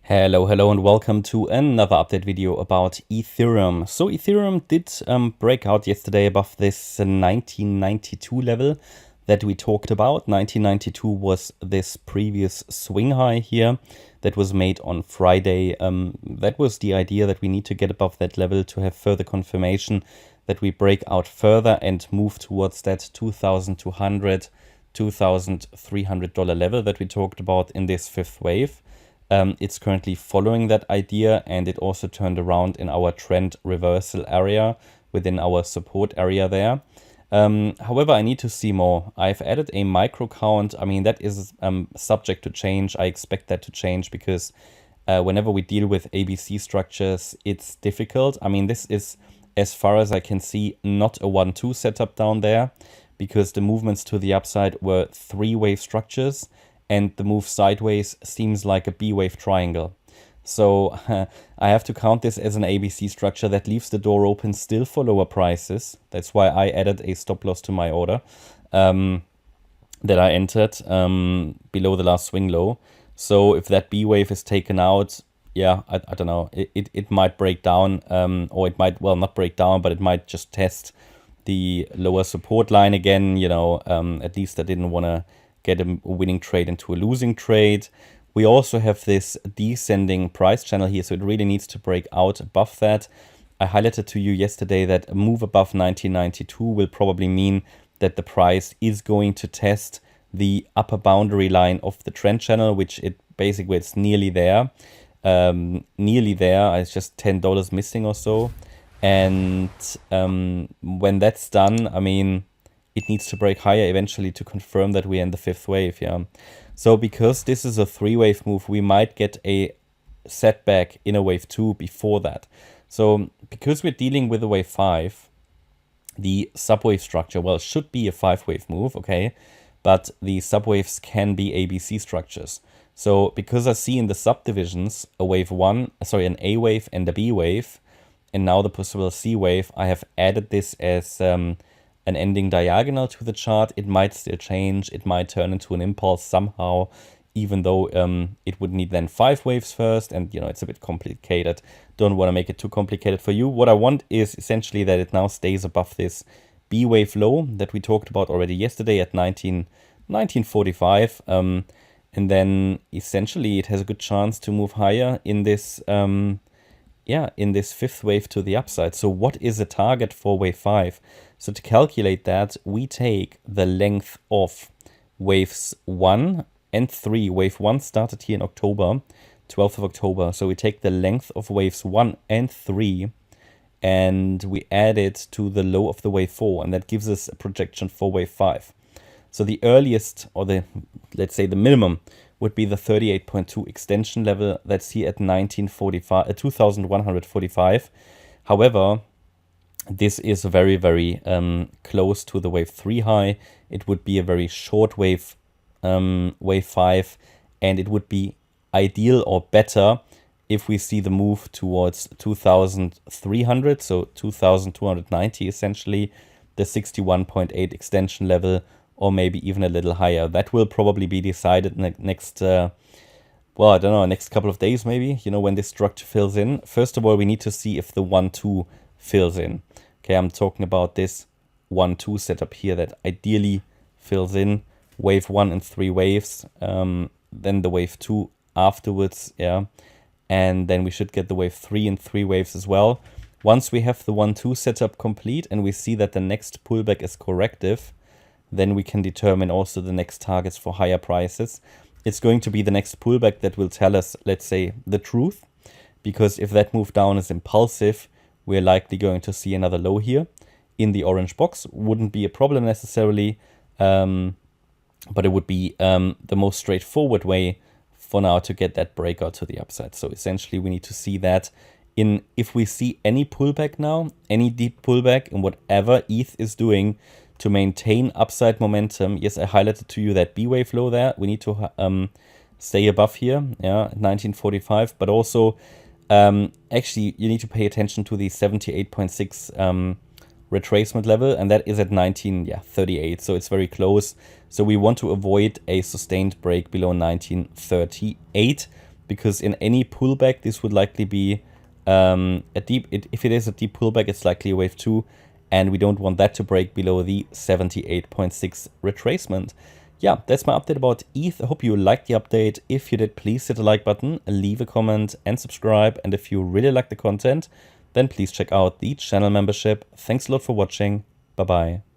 Hello and welcome to another update video about Ethereum. So Ethereum did break out yesterday above this 1992 level that we talked about. 1992 was this previous swing high here that was made on Friday. That was the idea, that we need to get above that level to have further confirmation that we break out further and move towards that $2,200, $2,300 level that we talked about in this fifth wave. It's currently following that idea, and it also turned around in our trend reversal area within our support area there. However, I need to see more. I've added a micro count. I mean, that is subject to change. I expect that to change because whenever we deal with ABC structures, it's difficult. I mean, this is, as far as I can see, not a 1-2 setup down there, because the movements to the upside were 3-wave structures, and the move sideways seems like a B-wave triangle. So I have to count this as an ABC structure that leaves the door open still for lower prices. That's why I added a stop loss to my order that I entered below the last swing low. So if that B-wave is taken out, yeah, I don't know, it might break down, or it might, well, not break down, but it might just test the lower support line again. You know, at least I didn't want to get a winning trade into a losing trade. We also have this descending price channel here, so it really needs to break out above that. I highlighted to you yesterday that a move above 1992 will probably mean that the price is going to test the upper boundary line of the trend channel, which it basically, it's nearly there. Nearly there. It's just $10 missing or so. And when that's done, I mean, it needs to break higher eventually to confirm that we're in the fifth wave, yeah. So because this is a 3-wave move, we might get a setback in a wave 2 before that. So because we're dealing with a wave 5, the subwave structure, well, should be a 5-wave move, okay? But the subwaves can be ABC structures. So because I see in the subdivisions a wave 1, sorry, an A wave and a B wave, and now the possible C wave, I have added this as an ending diagonal to the chart. It might still change. It might turn into an impulse somehow, even though it would need then 5 waves first. And, you know, it's a bit complicated. Don't want to make it too complicated for you. What I want is essentially that it now stays above this B wave low that we talked about already yesterday at 1945. And then essentially it has a good chance to move higher in this in this fifth wave to the upside. So what is a target for wave 5? So to calculate that, we take the length of waves 1 and 3. Wave 1 started here in October, 12th of October. So we take the length of waves 1 and 3 and we add it to the low of the wave 4, and that gives us a projection for wave 5. So the earliest, or the, let's say the minimum, would be the 38.2 extension level. That's here at 2145. However, this is very, very close to the wave 3 high. It would be a very short wave, wave 5, and it would be ideal or better if we see the move towards 2300, so 2290 essentially, the 61.8 extension level, or maybe even a little higher. That will probably be decided next, well, I don't know, next couple of days maybe, you know, when this structure fills in. First of all, we need to see if the 1-2 fills in. Okay, I'm talking about this 1-2 setup here that ideally fills in wave 1 and 3 waves, then the wave 2 afterwards, yeah, and then we should get the wave 3 and 3 waves as well. Once we have the 1-2 setup complete and we see that the next pullback is corrective, then we can determine also the next targets for higher prices. It's going to be the next pullback that will tell us, let's say, the truth, because if that move down is impulsive, we're likely going to see another low here in the orange box. Wouldn't be a problem necessarily, but it would be the most straightforward way for now to get that breakout to the upside. So essentially we need to see that if we see any pullback now, any deep pullback in whatever ETH is doing to maintain upside momentum. Yes, I highlighted to you that B wave low there. We need to stay above here, yeah, 1945, but also actually you need to pay attention to the 78.6 retracement level, and that is at 1938, so it's very close. So we want to avoid a sustained break below 1938 because in any pullback, this would likely be if it is a deep pullback, it's likely a wave 2, and we don't want that to break below the 78.6 retracement. Yeah, that's my update about ETH. I hope you liked the update. If you did, please hit the like button, leave a comment, and subscribe. And if you really like the content, then please check out the channel membership. Thanks a lot for watching. Bye-bye.